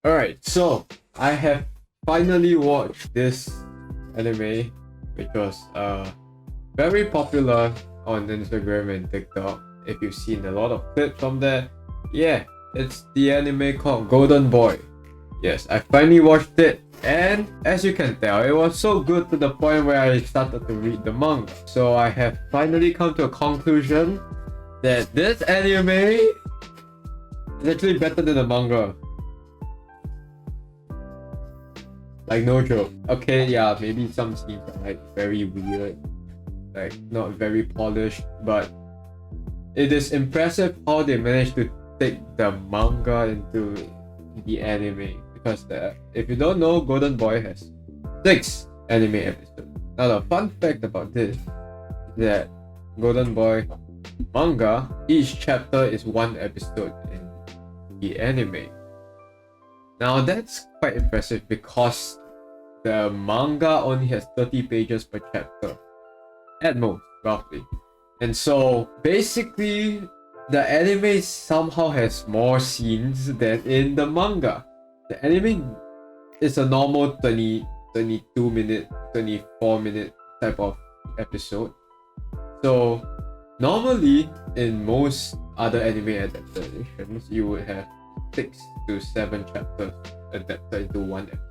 Alright, so I have finally watched this anime, which was very popular on Instagram and TikTok. If you've seen a lot of clips from there, yeah, it's the anime called Golden Boy. Yes, I finally watched it, and as you can tell, it was so good to the point where I started to read the manga. So I have finally come to a conclusion that this anime is actually better than the manga. Like, no joke. Okay, yeah, maybe some scenes are like very weird, like not very polished, but it is impressive how they managed to take the manga into the anime. Because if you don't know, Golden Boy has 6 anime episodes. Now the fun fact about this is that Golden Boy manga, each chapter is 1 episode in the anime. Now that's quite impressive because the manga only has 30 pages per chapter, at most, roughly. And so basically, the anime somehow has more scenes than in the manga. The anime is a normal 22 minute, 24 minute type of episode. So normally in most other anime adaptations, you would have 6 to 7 chapters adapted into 1 episode.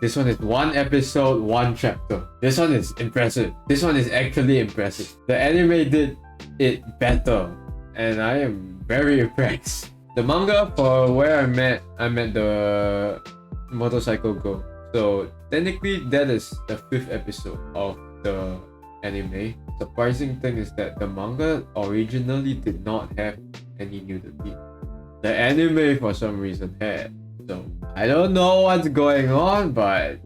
This one is 1 episode, 1 chapter. This one is impressive. This one is actually impressive. The anime did it better, and I am very impressed. The manga, for where I met the motorcycle girl. So technically that is the 5th episode of the anime. Surprising thing is that the manga originally did not have any nudity. The anime for some reason had. So I don't know what's going on, but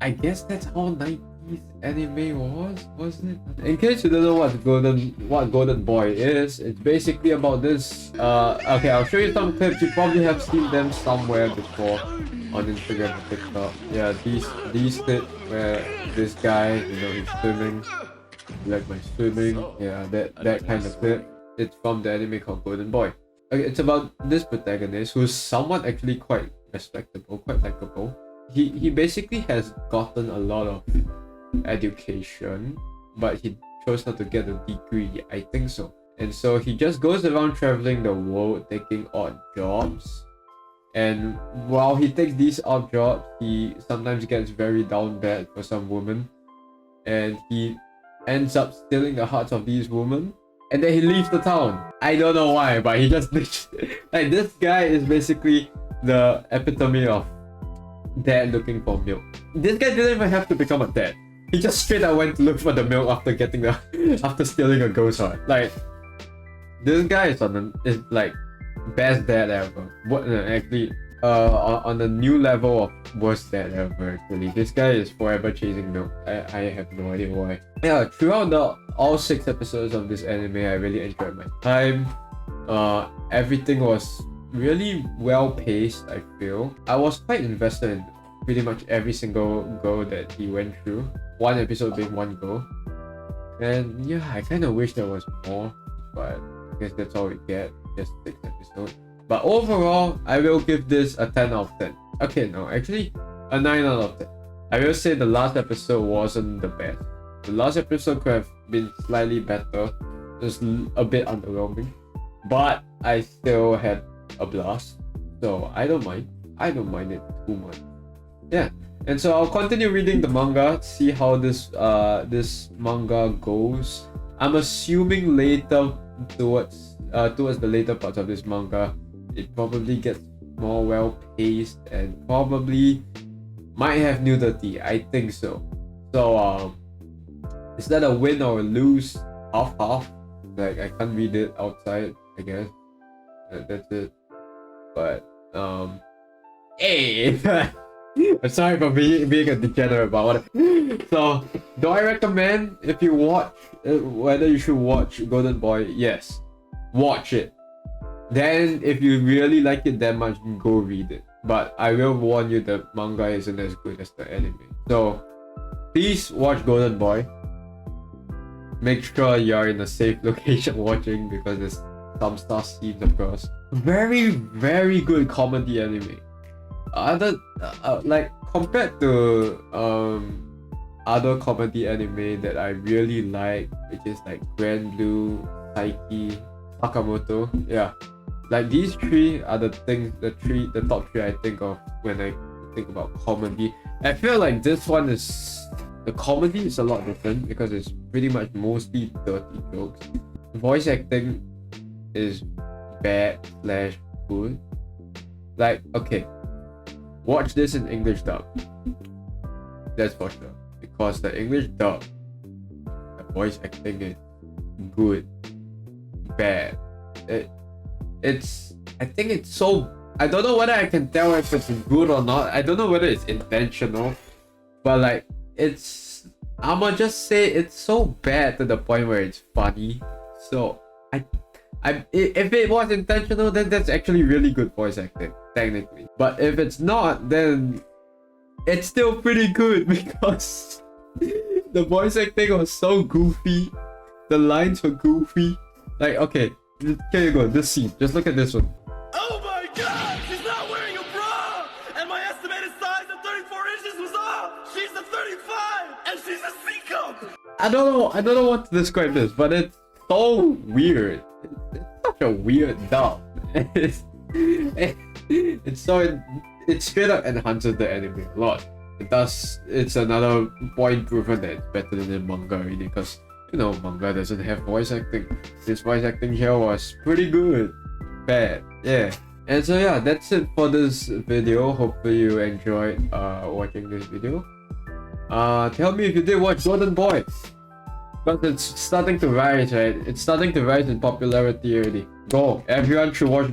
I guess that's how 90s anime wasn't it? In case you don't know what Golden Boy is, it's basically about this. Okay, I'll show you some clips. You probably have seen them somewhere before on Instagram and TikTok. Yeah, these clips where this guy, he's swimming. You like my swimming? Yeah, that kind of clip. It's from the anime called Golden Boy. Okay, it's about this protagonist who's somewhat actually quite respectable, quite likable. He basically has gotten a lot of education, but he chose not to get a degree, I think so. And so he just goes around traveling the world taking odd jobs. And while he takes these odd jobs, he sometimes gets very down bad for some women. And he ends up stealing the hearts of these women. And then he leaves the town. I don't know why, but he just like, this guy is basically the epitome of dad looking for milk. This guy didn't even have to become a dad. He just straight up went to look for the milk after stealing a girl's heart. Like, this guy is like best dad ever. Actually, on a new level of worst dad ever. Actually, this guy is forever chasing milk. I have no idea why. Yeah, throughout all 6 episodes of this anime, I really enjoyed my time. Everything was really well paced. I feel I was quite invested in pretty much every single goal that he went through. 1 episode being 1 goal, and yeah, I kind of wish there was more, but I guess that's all we get. Just 6 episodes. But overall, I will give this a 10 out of 10. Okay, no, actually, a 9 out of 10. I will say the last episode wasn't the best. The last episode could have been slightly better, just a bit underwhelming. But I still had a blast, so I don't mind. I don't mind it too much. Yeah, and so I'll continue reading the manga, see how this manga goes. I'm assuming later towards the later parts of this manga, it probably gets more well paced and probably might have nudity. I think so. So is that a win or a lose? Half. Like, I can't read it outside, I guess. That's it. But hey, I'm sorry for being a degenerate about it. So, do I recommend if you watch whether you should watch Golden Boy? Yes, watch it. Then, if you really like it that much, go read it. But I will warn you, the manga isn't as good as the anime. So, please watch Golden Boy. Make sure you're in a safe location watching, because there's some stuff scenes, of course. Very, very good comedy anime. other like compared to other comedy anime that I really like, which is like Grand Blue, Saiki, Sakamoto. Yeah, like these three are the top three I think of when I think about comedy. I feel like this one is, the comedy is a lot different because it's pretty much mostly dirty jokes. Voice acting is bad slash good. Like, okay, watch this in English dub. That's for sure. Because the English dub, the voice acting is good, bad. I think it's so, I don't know whether I can tell if it's good or not. I don't know whether it's intentional, but like I'ma just say it's so bad to the point where it's funny. So if it was intentional, then that's actually really good voice acting, technically. But if it's not, then it's still pretty good because the voice acting was so goofy. The lines were goofy. Like, okay, here you go, this scene. Just look at this one. Oh my god, she's not wearing a bra! And my estimated size of 34 inches was off! She's a 35! And she's a C cup! I don't know what to describe this, but it's so weird. It's such a weird dub. It straight up enhances the anime a lot. It's another point proven that it's better than the manga already, because you know manga doesn't have voice acting. This voice acting here was pretty good. Bad, yeah. And so yeah, that's it for this video. Hopefully you enjoyed watching this video. Tell me if you did watch Golden Boy, because it's starting to rise, right? It's starting to rise in popularity already. Go, everyone should watch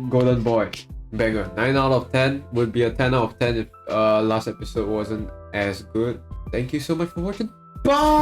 Golden Boy. Banger. 9 out of 10 would be a 10 out of 10 if last episode wasn't as good. Thank you so much for watching. Bye.